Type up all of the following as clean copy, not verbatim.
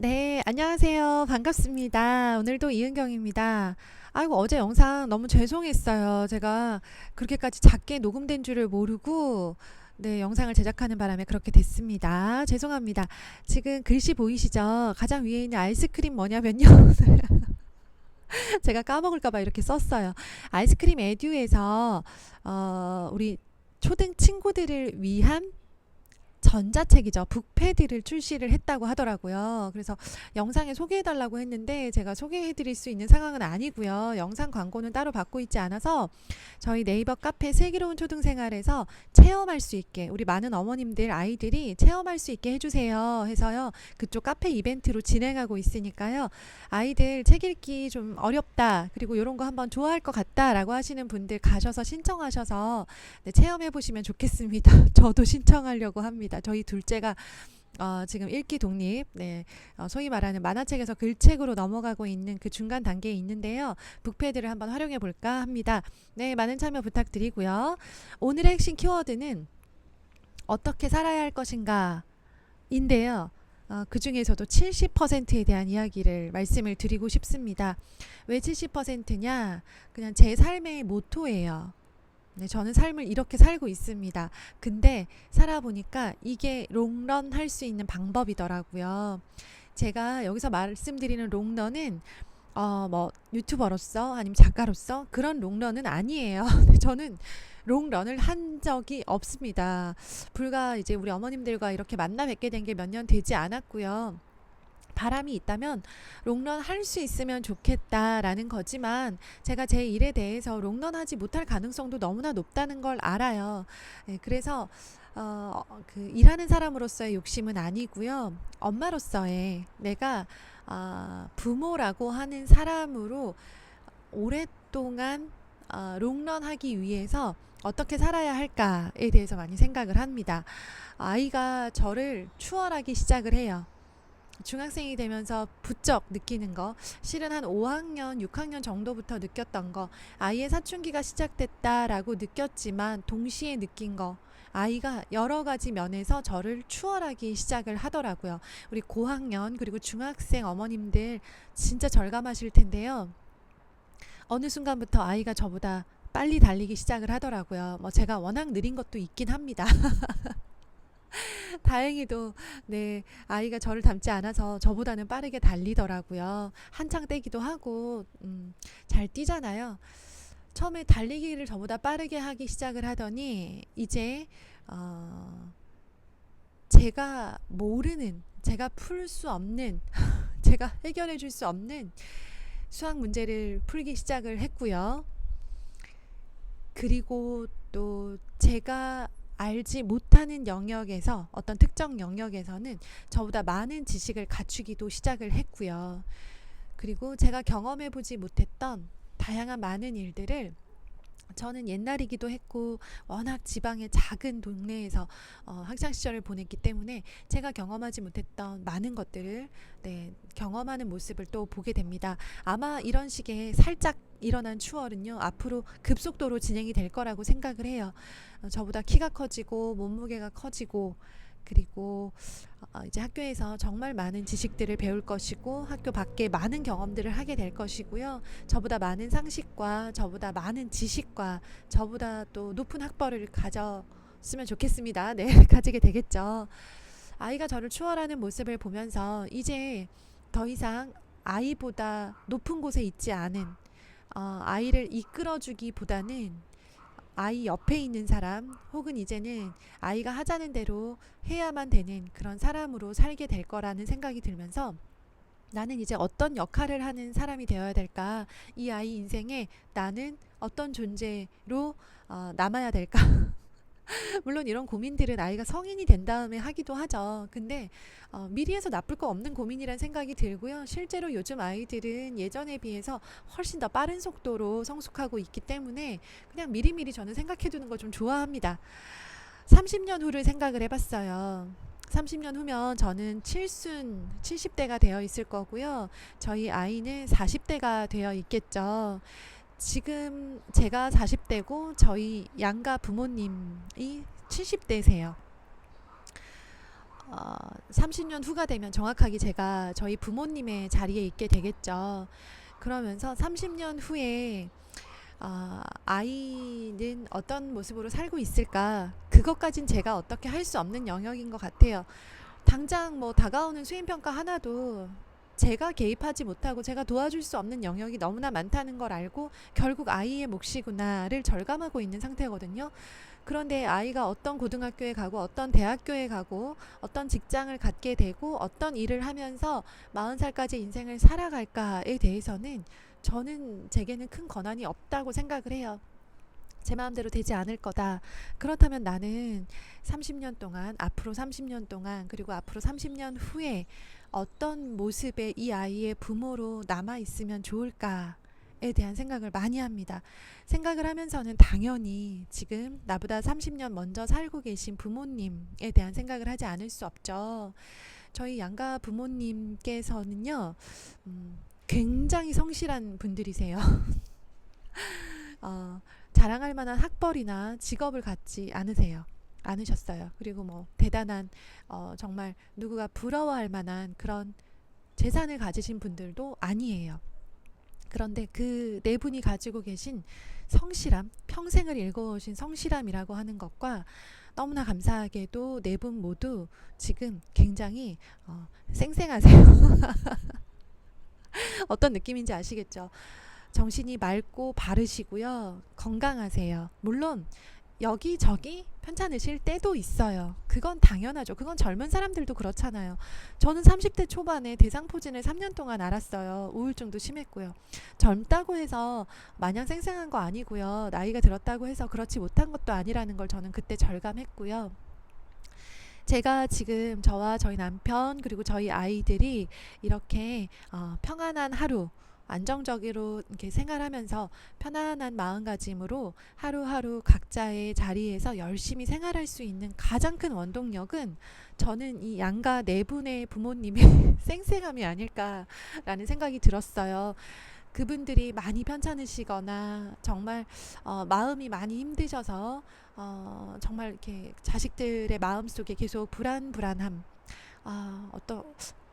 네, 안녕하세요. 반갑습니다. 오늘도 이은경입니다. 아이고, 어제 영상 너무 죄송했어요. 제가 그렇게까지 작게 녹음된 줄을 모르고, 네, 영상을 제작하는 바람에 그렇게 됐습니다. 죄송합니다. 지금 글씨 보이시죠? 가장 위에 있는 아이스크림 뭐냐면요. 제가 까먹을까봐 이렇게 썼어요. 아이스크림 에듀에서, 우리 초등 친구들을 위한 전자책이죠. 북패드를 출시를 했다고 하더라고요. 그래서 영상에 소개해달라고 했는데 제가 소개해드릴 수 있는 상황은 아니고요. 영상 광고는 따로 받고 있지 않아서 저희 네이버 카페 슬기로운 초등생활에서 체험할 수 있게 우리 많은 어머님들 아이들이 체험할 수 있게 해주세요 해서요. 그쪽 카페 이벤트로 진행하고 있으니까요. 아이들 책 읽기 좀 어렵다 그리고 이런 거 한번 좋아할 것 같다라고 하시는 분들 가셔서 신청하셔서 네, 체험해 보시면 좋겠습니다. 저도 신청하려고 합니다. 저희 둘째가 지금 읽기 독립, 네, 소위 말하는 만화책에서 글책으로 넘어가고 있는 그 중간 단계에 있는데요. 북패드를 한번 활용해 볼까 합니다. 네, 많은 참여 부탁드리고요. 오늘의 핵심 키워드는 어떻게 살아야 할 것인가 인데요. 그 중에서도 70%에 대한 이야기를 말씀을 드리고 싶습니다. 왜 70%냐? 그냥 제 삶의 모토예요. 네, 저는 삶을 이렇게 살고 있습니다. 근데 살아보니까 이게 롱런 할 수 있는 방법이더라고요. 제가 여기서 말씀드리는 롱런은 뭐 유튜버로서 아니면 작가로서 그런 롱런은 아니에요. 저는 롱런을 한 적이 없습니다. 불과 이제 우리 어머님들과 이렇게 만나 뵙게 된 게 몇 년 되지 않았고요. 바람이 있다면 롱런 할 수 있으면 좋겠다라는 거지만 제가 제 일에 대해서 롱런하지 못할 가능성도 너무나 높다는 걸 알아요. 네, 그래서 그 일하는 사람으로서의 욕심은 아니고요. 엄마로서의 내가 부모라고 하는 사람으로 오랫동안 롱런하기 위해서 어떻게 살아야 할까에 대해서 많이 생각을 합니다. 아이가 저를 추월하기 시작을 해요. 중학생이 되면서 부쩍 느끼는 거, 실은 한 5학년, 6학년 정도부터 느꼈던 거, 아이의 사춘기가 시작됐다라고 느꼈지만 동시에 느낀 거, 아이가 여러 가지 면에서 저를 추월하기 시작을 하더라고요. 우리 고학년 그리고 중학생 어머님들 진짜 절감하실 텐데요. 어느 순간부터 아이가 저보다 빨리 달리기 시작을 하더라고요. 뭐 제가 워낙 느린 것도 있긴 합니다. 다행히도 네 아이가 저를 닮지 않아서 저보다는 빠르게 달리더라고요. 한창 떼기도 하고 잘 뛰잖아요. 처음에 달리기를 저보다 빠르게 하기 시작을 하더니 이제 어, 제가 모르는 제가 풀 수 없는 제가 해결해 줄 수 없는 수학 문제를 풀기 시작을 했고요. 그리고 또 제가 알지 못하는 영역에서 어떤 특정 영역에서는 저보다 많은 지식을 갖추기도 시작을 했고요. 그리고 제가 경험해 보지 못했던 다양한 많은 일들을 저는 옛날이기도 했고 워낙 지방의 작은 동네에서 학창 시절을 보냈기 때문에 제가 경험하지 못했던 많은 것들을 네, 경험하는 모습을 또 보게 됩니다. 아마 이런 식의 살짝 일어난 추월은요 앞으로 급속도로 진행이 될 거라고 생각을 해요. 저보다 키가 커지고 몸무게가 커지고 그리고 이제 학교에서 정말 많은 지식들을 배울 것이고 학교 밖에 많은 경험들을 하게 될 것이고요. 저보다 많은 상식과 저보다 많은 지식과 저보다 또 높은 학벌을 가졌으면 좋겠습니다. 네, 가지게 되겠죠. 아이가 저를 추월하는 모습을 보면서 이제 더 이상 아이보다 높은 곳에 있지 않은 아이를 이끌어주기보다는 아이 옆에 있는 사람 혹은 이제는 아이가 하자는 대로 해야만 되는 그런 사람으로 살게 될 거라는 생각이 들면서 나는 이제 어떤 역할을 하는 사람이 되어야 될까? 이 아이 인생에 나는 어떤 존재로 남아야 될까? 물론 이런 고민들은 아이가 성인이 된 다음에 하기도 하죠. 근데 미리 해서 나쁠 거 없는 고민이란 생각이 들고요. 실제로 요즘 아이들은 예전에 비해서 훨씬 더 빠른 속도로 성숙하고 있기 때문에 그냥 미리미리 저는 생각해 두는 걸 좀 좋아합니다. 30년 후를 생각을 해봤어요. 30년 후면 저는 칠순 70대가 되어 있을 거고요. 저희 아이는 40대가 되어 있겠죠. 지금 제가 40대고 저희 양가 부모님이 70대세요. 30년 후가 되면 정확하게 제가 저희 부모님의 자리에 있게 되겠죠. 그러면서 30년 후에 아이는 어떤 모습으로 살고 있을까? 그것까진 제가 어떻게 할 수 없는 영역인 것 같아요. 당장 뭐 다가오는 수행평가 하나도 제가 개입하지 못하고 제가 도와줄 수 없는 영역이 너무나 많다는 걸 알고 결국 아이의 몫이구나를 절감하고 있는 상태거든요. 그런데 아이가 어떤 고등학교에 가고 어떤 대학교에 가고 어떤 직장을 갖게 되고 어떤 일을 하면서 40살까지 인생을 살아갈까에 대해서는 저는 제게는 큰 권한이 없다고 생각을 해요. 제 마음대로 되지 않을 거다. 그렇다면 나는 30년 동안, 앞으로 30년 동안, 그리고 앞으로 30년 후에 어떤 모습의 이 아이의 부모로 남아 있으면 좋을까에 대한 생각을 많이 합니다. 생각을 하면서는 당연히 지금 나보다 30년 먼저 살고 계신 부모님에 대한 생각을 하지 않을 수 없죠. 저희 양가 부모님께서는요, 굉장히 성실한 분들이세요. 어, 자랑할 만한 학벌이나 직업을 갖지 않으셨어요. 그리고 뭐 대단한 정말 누구가 부러워할 만한 그런 재산을 가지신 분들도 아니에요. 그런데 그 네 분이 가지고 계신 성실함, 평생을 읽어오신 성실함이라고 하는 것과 너무나 감사하게도 네 분 모두 지금 굉장히 쌩쌩하세요. 어떤 느낌인지 아시겠죠? 정신이 맑고 바르시고요. 건강하세요. 물론 여기저기 편찮으실 때도 있어요. 그건 당연하죠. 그건 젊은 사람들도 그렇잖아요. 저는 30대 초반에 대상포진을 3년 동안 앓았어요. 우울증도 심했고요. 젊다고 해서 마냥 쌩쌩한 거 아니고요. 나이가 들었다고 해서 그렇지 못한 것도 아니라는 걸 저는 그때 절감했고요. 제가 지금 저와 저희 남편 그리고 저희 아이들이 이렇게 평안한 하루 안정적으로 이렇게 생활하면서 편안한 마음가짐으로 하루하루 각자의 자리에서 열심히 생활할 수 있는 가장 큰 원동력은 저는 이 양가 네 분의 부모님의 쌩쌩함이 아닐까라는 생각이 들었어요. 그분들이 많이 편찮으시거나 정말 마음이 많이 힘드셔서 정말 이렇게 자식들의 마음 속에 계속 불안함, 어떤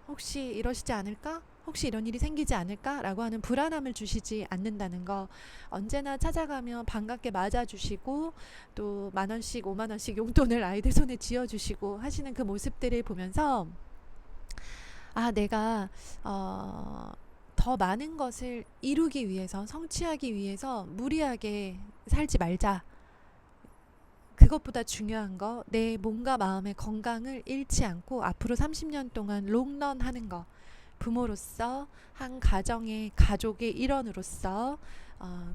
혹시 이러시지 않을까? 혹시 이런 일이 생기지 않을까? 라고 하는 불안함을 주시지 않는다는 거. 언제나 찾아가면 반갑게 맞아주시고 또 10,000원씩 50,000원씩 용돈을 아이들 손에 쥐어주시고 하시는 그 모습들을 보면서 내가 더 많은 것을 이루기 위해서 성취하기 위해서 무리하게 살지 말자. 그것보다 중요한 거 내 몸과 마음의 건강을 잃지 않고 앞으로 30년 동안 롱런 하는 거. 부모로서 한 가정의 가족의 일원으로서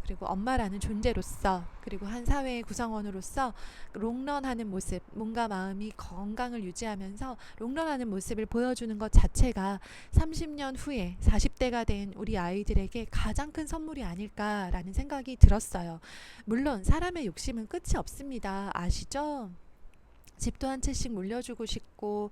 그리고 엄마라는 존재로서 그리고 한 사회의 구성원으로서 롱런하는 모습 몸과 마음이 건강을 유지하면서 롱런하는 모습을 보여주는 것 자체가 30년 후에 40대가 된 우리 아이들에게 가장 큰 선물이 아닐까라는 생각이 들었어요. 물론 사람의 욕심은 끝이 없습니다. 아시죠? 집도 한 채씩 물려주고 싶고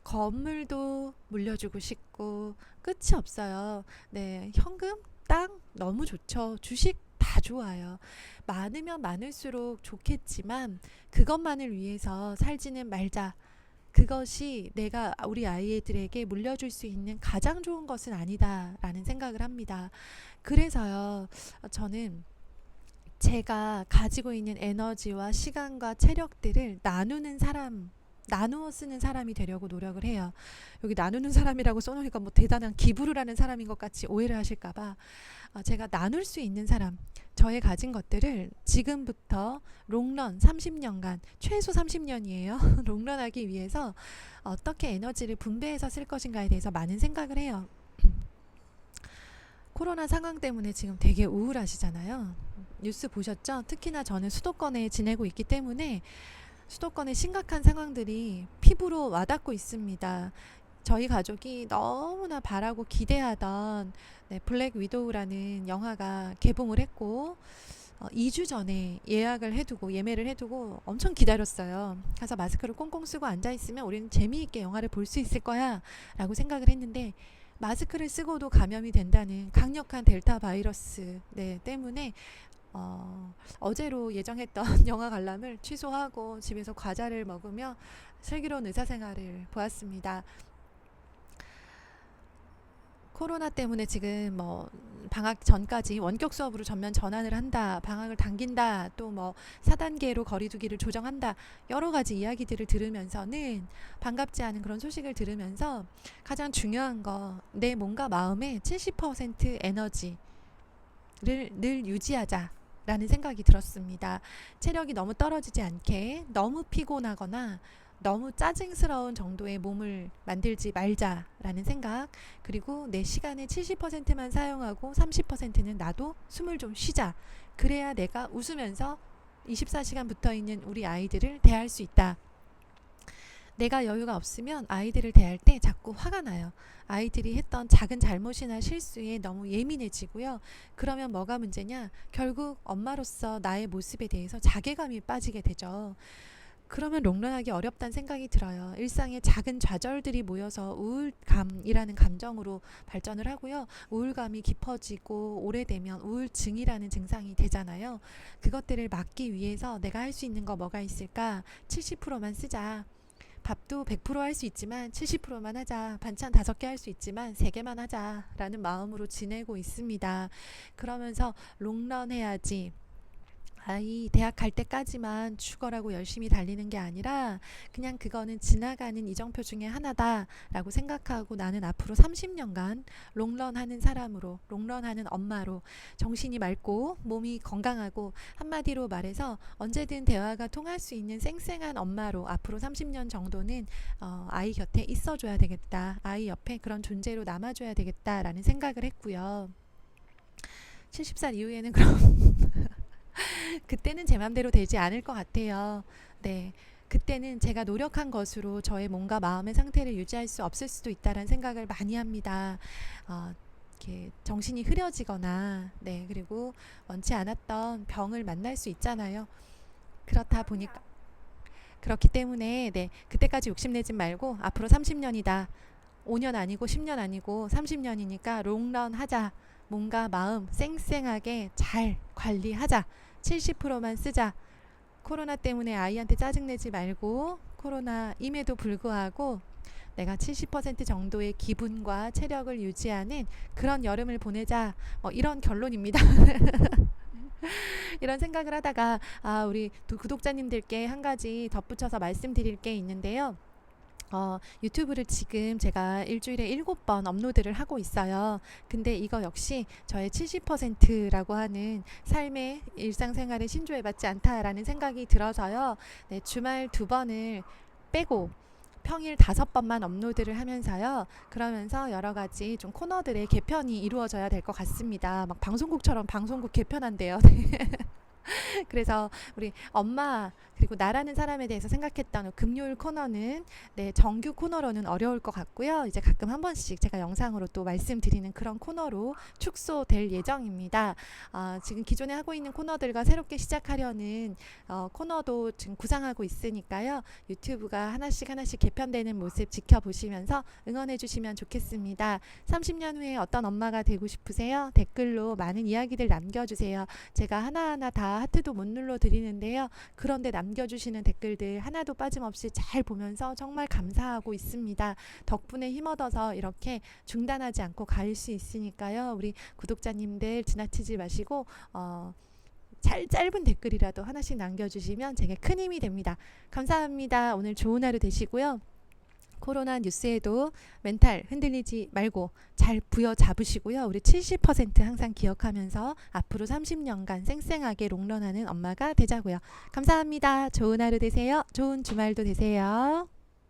건물도 물려주고 싶고 끝이 없어요. 네, 현금, 땅 너무 좋죠. 주식 다 좋아요. 많으면 많을수록 좋겠지만 그것만을 위해서 살지는 말자. 그것이 내가 우리 아이들에게 물려줄 수 있는 가장 좋은 것은 아니다라는 생각을 합니다. 그래서요, 저는 제가 가지고 있는 에너지와 시간과 체력들을 나누어 쓰는 사람이 되려고 노력을 해요. 여기 나누는 사람이라고 써놓으니까 뭐 대단한 기부를 하는 사람인 것 같이 오해를 하실까봐 제가 나눌 수 있는 사람, 저의 가진 것들을 지금부터 롱런 30년간, 최소 30년이에요. 롱런하기 위해서 어떻게 에너지를 분배해서 쓸 것인가에 대해서 많은 생각을 해요. 코로나 상황 때문에 지금 되게 우울하시잖아요. 뉴스 보셨죠? 특히나 저는 수도권에 지내고 있기 때문에 수도권의 심각한 상황들이 피부로 와닿고 있습니다. 저희 가족이 너무나 바라고 기대하던 블랙 위도우라는 영화가 개봉을 했고 2주 전에 예매를 해두고 엄청 기다렸어요. 가서 마스크를 꽁꽁 쓰고 앉아있으면 우리는 재미있게 영화를 볼 수 있을 거야 라고 생각을 했는데 마스크를 쓰고도 감염이 된다는 강력한 델타 바이러스 때문에 어제로 예정했던 영화 관람을 취소하고 집에서 과자를 먹으며 슬기로운 의사생활을 보았습니다. 코로나 때문에 지금 뭐 방학 전까지 원격 수업으로 전면 전환을 한다, 방학을 당긴다, 또 뭐 4단계로 거리두기를 조정한다, 여러 가지 이야기들을 들으면서는 반갑지 않은 그런 소식을 들으면서 가장 중요한 거, 내 몸과 마음의 70% 에너지를 늘 유지하자. 라는 생각이 들었습니다. 체력이 너무 떨어지지 않게 너무 피곤하거나 너무 짜증스러운 정도의 몸을 만들지 말자라는 생각, 그리고 내 시간의 70%만 사용하고 30%는 나도 숨을 좀 쉬자. 그래야 내가 웃으면서 24시간 붙어 있는 우리 아이들을 대할 수 있다. 내가 여유가 없으면 아이들을 대할 때 자꾸 화가 나요. 아이들이 했던 작은 잘못이나 실수에 너무 예민해지고요. 그러면 뭐가 문제냐? 결국 엄마로서 나의 모습에 대해서 자괴감이 빠지게 되죠. 그러면 롱런하기 어렵다는 생각이 들어요. 일상의 작은 좌절들이 모여서 우울감이라는 감정으로 발전을 하고요. 우울감이 깊어지고 오래되면 우울증이라는 증상이 되잖아요. 그것들을 막기 위해서 내가 할 수 있는 거 뭐가 있을까? 70%만 쓰자. 밥도 100% 할 수 있지만 70%만 하자. 반찬 5개 할 수 있지만 3개만 하자. 라는 마음으로 지내고 있습니다. 그러면서 롱런 해야지. 아이 대학 갈 때까지만 죽어라고 열심히 달리는 게 아니라 그냥 그거는 지나가는 이정표 중에 하나다라고 생각하고 나는 앞으로 30년간 롱런하는 사람으로, 롱런하는 엄마로, 정신이 맑고 몸이 건강하고, 한마디로 말해서 언제든 대화가 통할 수 있는 쌩쌩한 엄마로 앞으로 30년 정도는 아이 곁에 있어줘야 되겠다. 아이 옆에 그런 존재로 남아줘야 되겠다라는 생각을 했고요. 70살 이후에는 그럼 그때는 제 맘대로 되지 않을 것 같아요. 네. 그때는 제가 노력한 것으로 저의 몸과 마음의 상태를 유지할 수 없을 수도 있다는 생각을 많이 합니다. 이렇게 정신이 흐려지거나, 네, 그리고 원치 않았던 병을 만날 수 있잖아요. 그렇다 보니까, 그렇기 때문에, 네, 그때까지 욕심내지 말고, 앞으로 30년이다. 5년 아니고 10년 아니고 30년이니까 롱런 하자. 몸과 마음 쌩쌩하게 잘 관리하자. 70%만 쓰자. 코로나 때문에 아이한테 짜증내지 말고, 코로나임에도 불구하고 내가 70% 정도의 기분과 체력을 유지하는 그런 여름을 보내자. 이런 결론입니다. 이런 생각을 하다가 우리 구독자님들께 한 가지 덧붙여서 말씀드릴 게 있는데요. 유튜브를 지금 제가 일주일에 7번 업로드를 하고 있어요. 근데 이거 역시 저의 70%라고 하는 삶의 일상생활에 신조해받지 않다라는 생각이 들어서요. 네, 주말 2번을 빼고 평일 5번만 업로드를 하면서요. 그러면서 여러 가지 좀 코너들의 개편이 이루어져야 될 것 같습니다. 막 방송국처럼 방송국 개편한대요. 그래서 우리 엄마 그리고 나라는 사람에 대해서 생각했던 금요일 코너는, 네, 정규 코너로는 어려울 것 같고요. 이제 가끔 한 번씩 제가 영상으로 또 말씀드리는 그런 코너로 축소될 예정입니다. 지금 기존에 하고 있는 코너들과 새롭게 시작하려는 코너도 지금 구상하고 있으니까요. 유튜브가 하나씩 하나씩 개편되는 모습 지켜보시면서 응원해 주시면 좋겠습니다. 30년 후에 어떤 엄마가 되고 싶으세요? 댓글로 많은 이야기들 남겨주세요. 제가 하나하나 다 하트도 못 눌러 드리는데요. 그런데 남겨주시는 댓글들 하나도 빠짐없이 잘 보면서 정말 감사하고 있습니다. 덕분에 힘얻어서 이렇게 중단하지 않고 갈 수 있으니까요. 우리 구독자님들 지나치지 마시고 짧은 댓글이라도 하나씩 남겨주시면 제게 큰 힘이 됩니다. 감사합니다. 오늘 좋은 하루 되시고요. 코로나 뉴스에도 멘탈 흔들리지 말고 잘 부여잡으시고요. 우리 70% 항상 기억하면서 앞으로 30년간 쌩쌩하게 롱런하는 엄마가 되자고요. 감사합니다. 좋은 하루 되세요. 좋은 주말도 되세요.